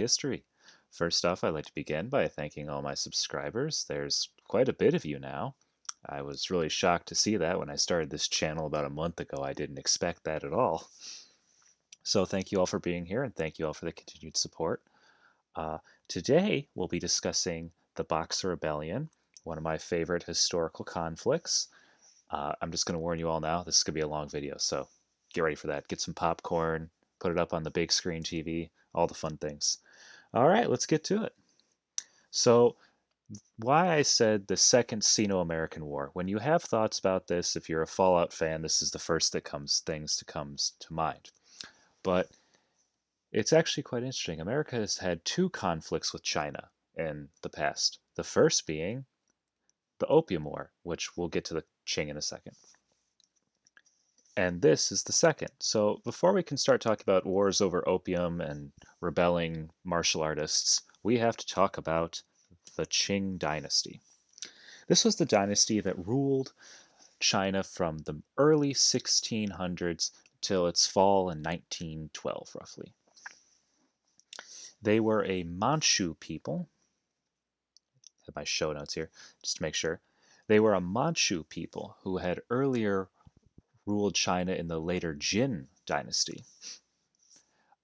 History. First off, I'd like to begin by thanking all my subscribers. There's quite a bit of you now. I was really shocked to see that when I started this channel about a month ago. I didn't expect that at all. So thank you all for being here and thank you all for the continued support. Uh, Today, we'll be discussing the Boxer Rebellion, one of my favorite historical conflicts. I'm just going to warn you all now, this is going to be a long video, so get ready for that. Get some popcorn, put it up on the big screen TV, all the fun things. All right, let's get to it. So, why I said the Second Sino-American War. When you have thoughts about this, if you're a Fallout fan, this is the first that comes to mind. But it's actually quite interesting. America has had two conflicts with China in the past. The first being the Opium War, which we'll get to the Qing in a second. And this is the second. So before we can start talking about wars over opium and rebelling martial artists, we have to talk about the Qing Dynasty. This was the dynasty that ruled China from the early 1600s till its fall in 1912, roughly. They were a Manchu people. I have my show notes here just to make sure. They were a Manchu people who had earlier ruled China in the later Qin dynasty.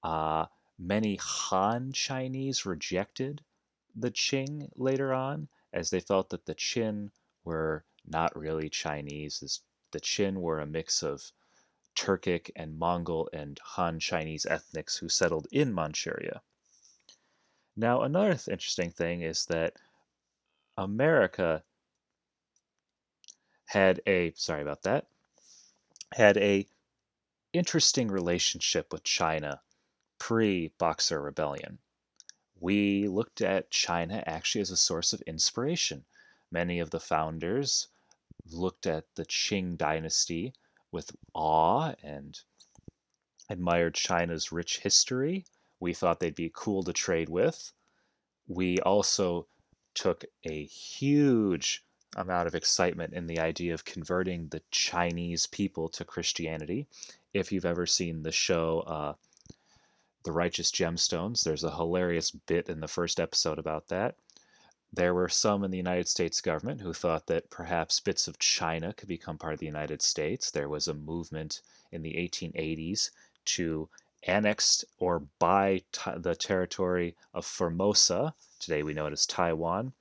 Uh, Many Han Chinese rejected the Qing later on, as they felt that the Qin were not really Chinese. The Qin were a mix of Turkic and Mongol and Han Chinese ethnics who settled in Manchuria. Now, another interesting thing is that America had a interesting relationship with China pre-Boxer Rebellion. We looked at China actually as a source of inspiration. Many of the founders looked at the Qing dynasty with awe and admired China's rich history. We thought they'd be cool to trade with. We also took a huge amount of excitement in the idea of converting the Chinese people to Christianity. If you've ever seen the show The Righteous Gemstones, there's a hilarious bit in the first episode about that. There were some in the United States government who thought that perhaps bits of China could become part of the United States. There was a movement in the 1880s to annex or buy the territory of Formosa. Today we know it as Taiwan.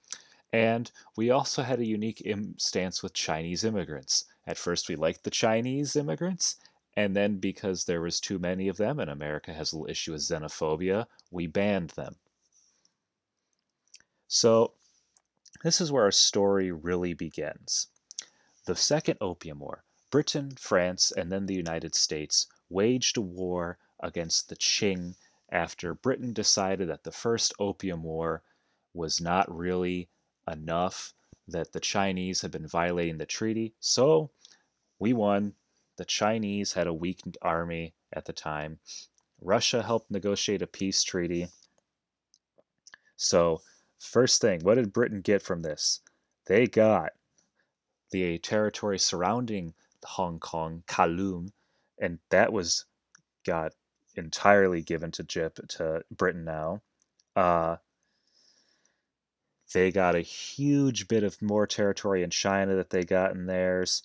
And we also had a unique stance with Chinese immigrants. At first, we liked the Chinese immigrants, and then because there was too many of them, and America has a little issue with xenophobia, we banned them. So this is where our story really begins. The Second Opium War. Britain, France, and then the United States waged a war against the Qing after Britain decided that the First Opium War was not really enough, that the Chinese had been violating the treaty. So we won. The Chinese had a weakened army at the time. Russia helped negotiate a peace treaty. So, first thing, what did Britain get from this? They got the territory surrounding Hong Kong, Kowloon, and that got entirely given to Britain now. Uh, They got a huge bit of more territory in China that they got in theirs.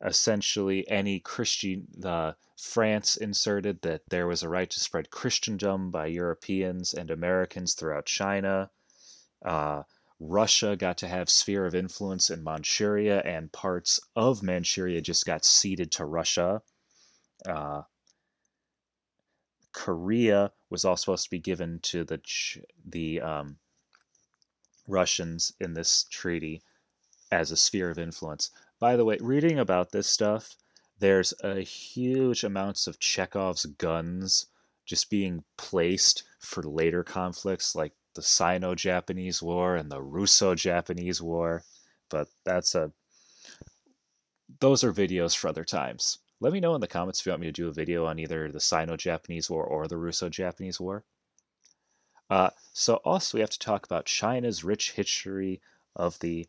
Essentially, any Christian, France inserted that there was a right to spread Christendom by Europeans and Americans throughout China. Uh, Russia got to have sphere of influence in Manchuria, and parts of Manchuria just got ceded to Russia. Uh, Korea was all supposed to be given to the Russians in this treaty as a sphere of influence. By the way, reading about this stuff, there's a huge amounts of Chekhov's guns just being placed for later conflicts like the Sino-Japanese War and the Russo-Japanese War, but those are videos for other times. Let me know in the comments if you want me to do a video on either the Sino-Japanese War or the Russo-Japanese War. So also we have to talk about China's rich history of the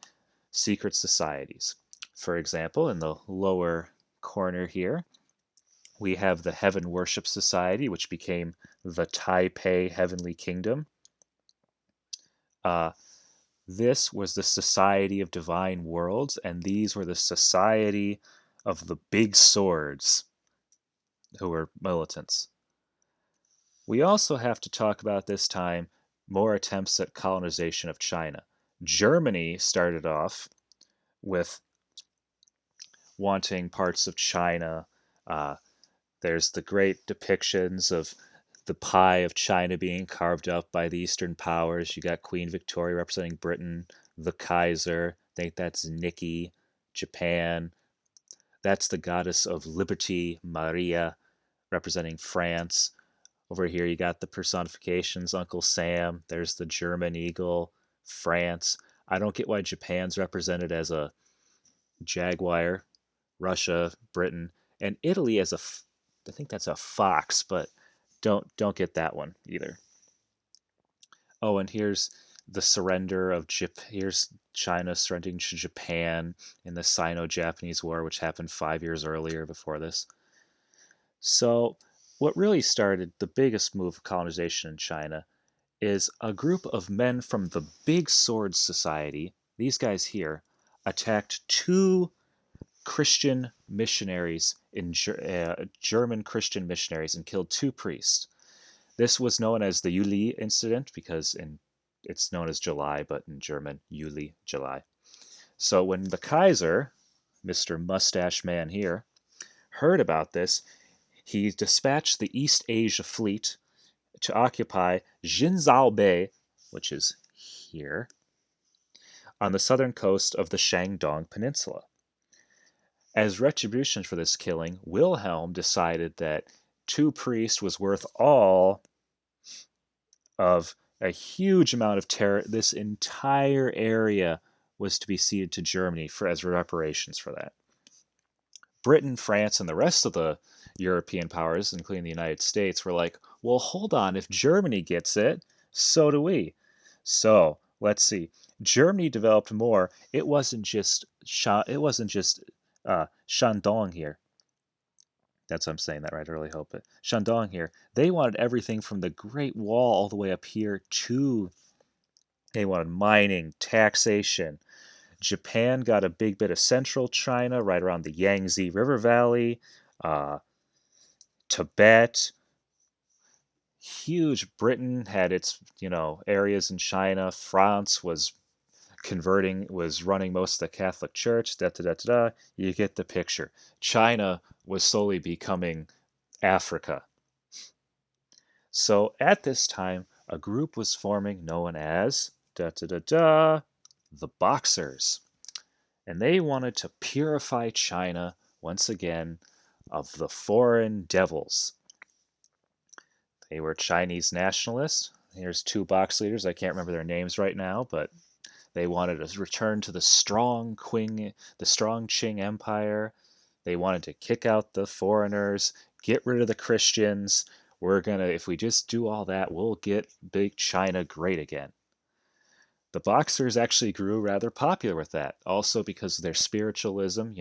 secret societies. For example, in the lower corner here, We have the Heaven Worship Society, which became the Taipei Heavenly Kingdom. Uh, this was the Society of Divine Worlds, and these were the Society of the Big Swords, who were militants. We also have to talk about this time more attempts at colonization of China. Germany started off with wanting parts of China. Uh, there's the great depictions of the pie of China being carved up by the Eastern powers. You got Queen Victoria representing Britain, the Kaiser. I think that's Nikki, Japan. That's the goddess of liberty, Maria, representing France. Over here, you got the personifications, Uncle Sam. There's the German eagle, France. I don't get why Japan's represented as a jaguar, Russia, Britain, and Italy as I think that's a fox, but don't get that one either. Oh, and here's the surrender of here's China surrendering to Japan in the Sino-Japanese War, which happened 5 years earlier before this. So, what really started the biggest move of colonization in China is a group of men from the Big Sword Society. These guys here attacked two Christian missionaries German Christian missionaries and killed two priests. This was known as the Yuli incident because it's known as July, but in German, Juli, July. So when the Kaiser, Mr. Mustache Man here, heard about this, he dispatched the East Asia fleet to occupy Jinzhou Bay, which is here, on the southern coast of the Shandong Peninsula. As retribution for this killing, Wilhelm decided that two priests was worth all of a huge amount of terror. This entire area was to be ceded to Germany as reparations for that. Britain, France, and the rest of the European powers, including the United States, were like, well, hold on, if Germany gets it, so do we. So let's see. Germany developed more. It wasn't just Shandong here. That's I'm saying that right. I really hope it. Shandong here. They wanted everything from the Great Wall all the way up here to. They wanted mining, taxation. Japan got a big bit of central China right around the Yangtze River Valley. Uh, Tibet. Huge. Britain had its areas in China. France was running most of the Catholic Church. Da da da da. You get the picture. China was slowly becoming Africa. So at this time, a group was forming known as da da da da the Boxers, and they wanted to purify China once again of the foreign devils. They were Chinese nationalists. Here's two box leaders. I can't remember their names right now, but they wanted to return to the strong Qing Empire. They wanted to kick out the foreigners, get rid of the Christians. If we just do all that, we'll get big China great again. The Boxers actually grew rather popular with that, also because of their spiritualism.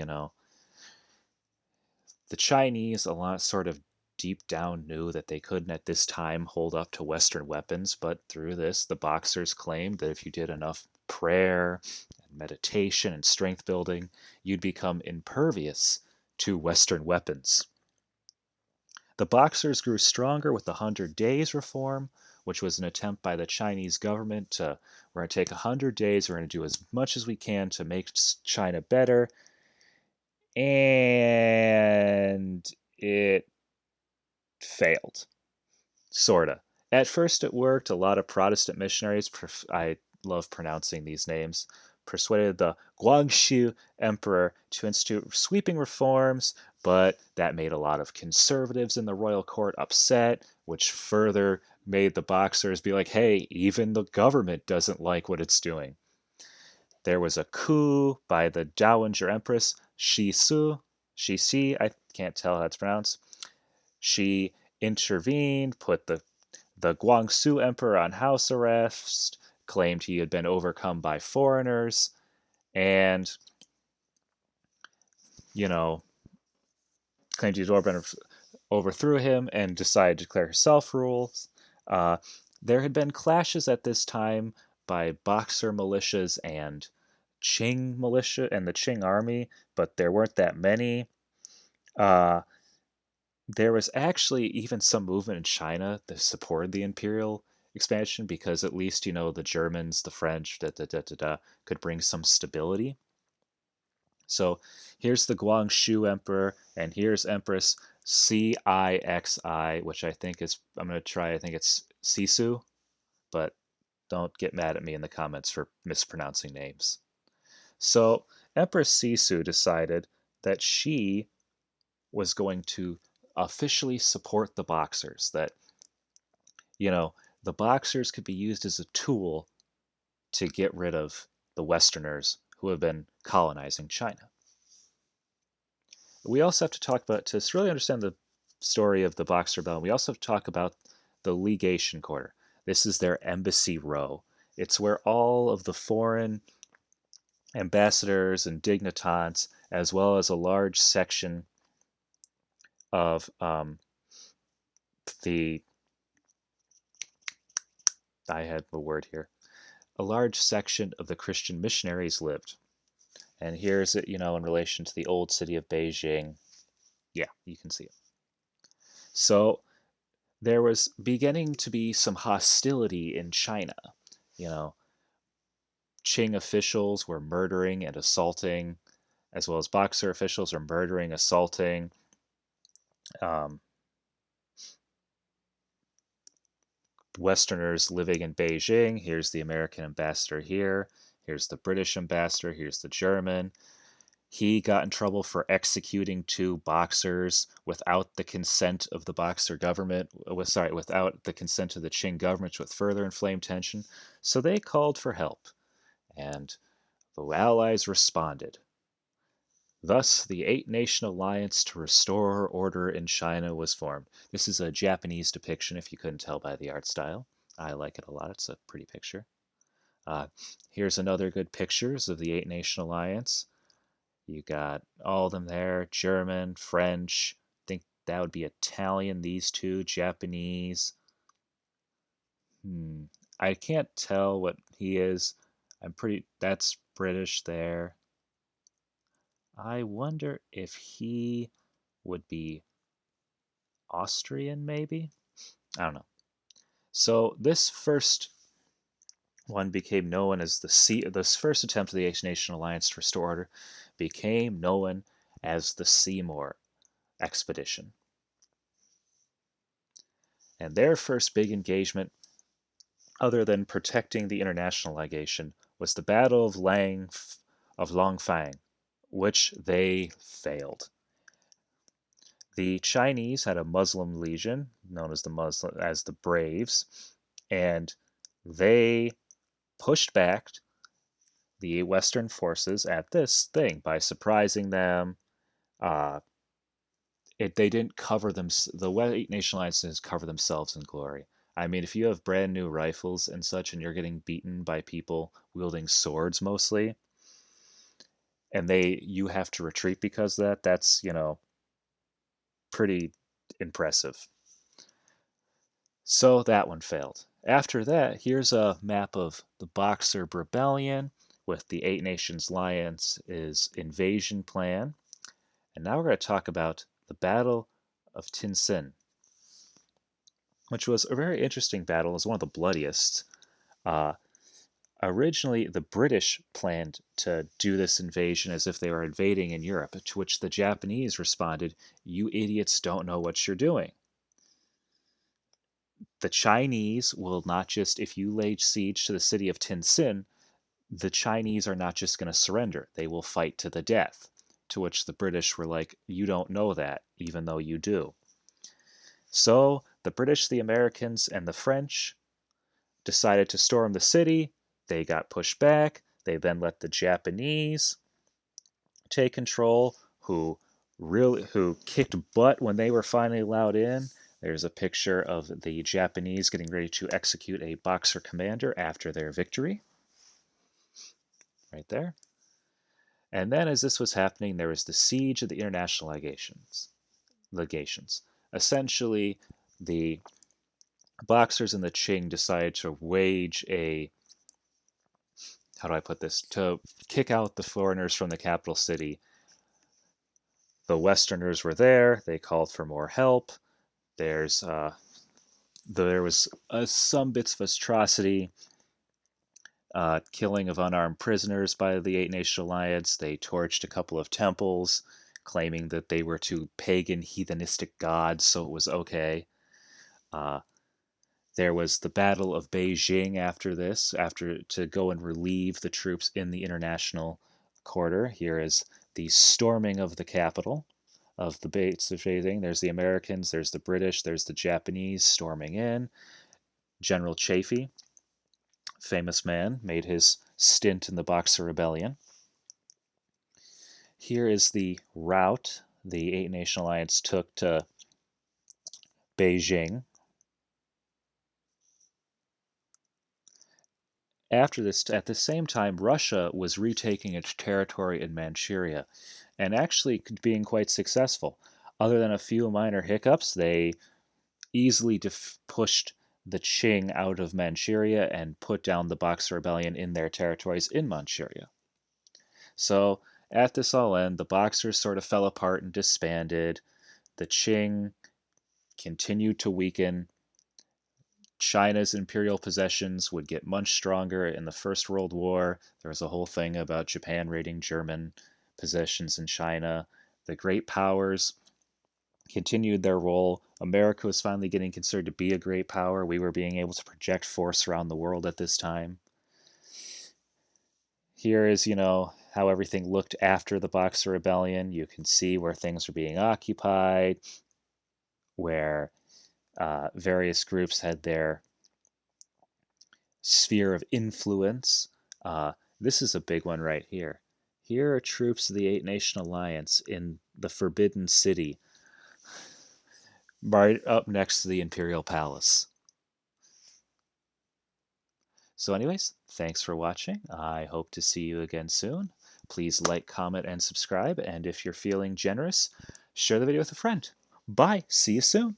The Chinese, a lot sort of deep down knew that they couldn't at this time hold up to Western weapons, but through this, the Boxers claimed that if you did enough prayer and meditation and strength building, you'd become impervious to Western weapons. The Boxers grew stronger with the 100 Days Reform, which was an attempt by the Chinese government to, we're going to take 100 days, we're going to do as much as we can to make China better, and it failed. Sorta. At first it worked. A lot of Protestant missionaries, I love pronouncing these names, persuaded the Guangxu emperor to institute sweeping reforms, but that made a lot of conservatives in the royal court upset, which further made the Boxers be like, hey, even the government doesn't like what it's doing. There was a coup by the Dowager Empress Shi, I can't tell how it's pronounced. She intervened, put the Guangxu emperor on house arrest, claimed he had been overcome by foreigners, and, claimed he had overthrew him and decided to declare herself rules. Uh, there had been clashes at this time by Boxer militias and Qing militia and the Qing army, but there weren't that many. Uh, there was actually even some movement in China that supported the imperial expansion because at least, the Germans, the French, could bring some stability. So here's the Guangxu Emperor, and here's Empress Cixi, which I'm going to try, I think it's Sisu, but don't get mad at me in the comments for mispronouncing names. So Empress Sisu decided that she was going to officially support the Boxers, that, you know, the Boxers could be used as a tool to get rid of the Westerners who have been colonizing China. We also have to talk about, to really understand the story of the Boxer Rebellion, we also have to talk about the Legation Quarter. This is their embassy row. It's where all of the foreign ambassadors and dignitants, as well as a large section of the, I had the word here, a large section of the Christian missionaries lived. And here's it, in relation to the old city of Beijing. Yeah, you can see it. So there was beginning to be some hostility in China. You know, Qing officials were murdering and assaulting, as well as Boxer officials are murdering, assaulting. Um, Westerners living in Beijing. Here's the American ambassador here. Here's the British ambassador. Here's the German. He got in trouble for executing two Boxers without the consent of the Boxer government. Without the consent of the Qing government, which further inflamed tension. So they called for help, and the Allies responded. Thus, the Eight-Nation Alliance to restore order in China was formed. This is a Japanese depiction, if you couldn't tell by the art style. I like it a lot. It's a pretty picture. Here's another good pictures of the Eight-Nation Alliance. You got all of them there, German, French. I think that would be Italian, these two, Japanese. I can't tell what he is. That's British there. I wonder if he would be Austrian, maybe? I don't know. So this first one became known as this first attempt of the Eight-Nation Alliance to restore order became known as the Seymour Expedition. And their first big engagement, other than protecting the international legation, was the Battle of Langfang, which they failed. The Chinese had a Muslim legion known as the Braves, and they pushed back the Western forces at this thing by surprising them. Uh, they didn't cover them. The Eight Nation Alliance didn't cover themselves in glory. I mean, if you have brand new rifles and such, and you're getting beaten by people wielding swords mostly, and you have to retreat because of that, that's pretty impressive. So that one failed. After that, here's a map of the Boxer Rebellion with the Eight Nations Alliance's invasion plan. And now we're going to talk about the Battle of Tientsin, which was a very interesting battle. It was one of the bloodiest. Uh, Originally, the British planned to do this invasion as if they were invading in Europe, to which the Japanese responded, "You idiots don't know what you're doing." The Chinese will not just, if you lay siege to the city of Tientsin, the Chinese are not just going to surrender. They will fight to the death. To which the British were like, "You don't know that, even though you do." So the British, the Americans, and the French decided to storm the city. They got pushed back. They then let the Japanese take control, who kicked butt when they were finally allowed in. There's a picture of the Japanese getting ready to execute a Boxer commander after their victory. Right there. And then as this was happening, there was the siege of the international legations. Essentially, the Boxers and the Qing decided to wage a, how do I put this, to kick out the foreigners from the capital city. The Westerners were there. They called for more help. There's there was some bits of atrocity, killing of unarmed prisoners by the Eight Nation Alliance. They torched a couple of temples, claiming that they were to pagan heathenistic gods, so it was okay. Uh, there was the Battle of Beijing after this, after to go and relieve the troops in the international quarter. Here is the storming of the capital of the Beijing. There's the Americans, there's the British, there's the Japanese storming in. General Chaffee, famous man, made his stint in the Boxer Rebellion. Here is the route the Eight Nation Alliance took to Beijing. After this, at the same time, Russia was retaking its territory in Manchuria and actually being quite successful. Other than a few minor hiccups, they easily pushed the Qing out of Manchuria and put down the Boxer Rebellion in their territories in Manchuria. So at this all end, the Boxers sort of fell apart and disbanded. The Qing continued to weaken. China's imperial possessions would get much stronger in the First World War. There was a whole thing about Japan raiding German possessions in China. The great powers continued their role. America was finally getting considered to be a great power. We were being able to project force around the world at this time. Here is, how everything looked after the Boxer Rebellion. You can see where things were being occupied, where various groups had their sphere of influence. This is a big one right here. Here are troops of the Eight Nation Alliance in the Forbidden City, right up next to the Imperial Palace. So anyways, thanks for watching. I hope to see you again soon. Please like, comment, and subscribe. And if you're feeling generous, share the video with a friend. Bye. See you soon.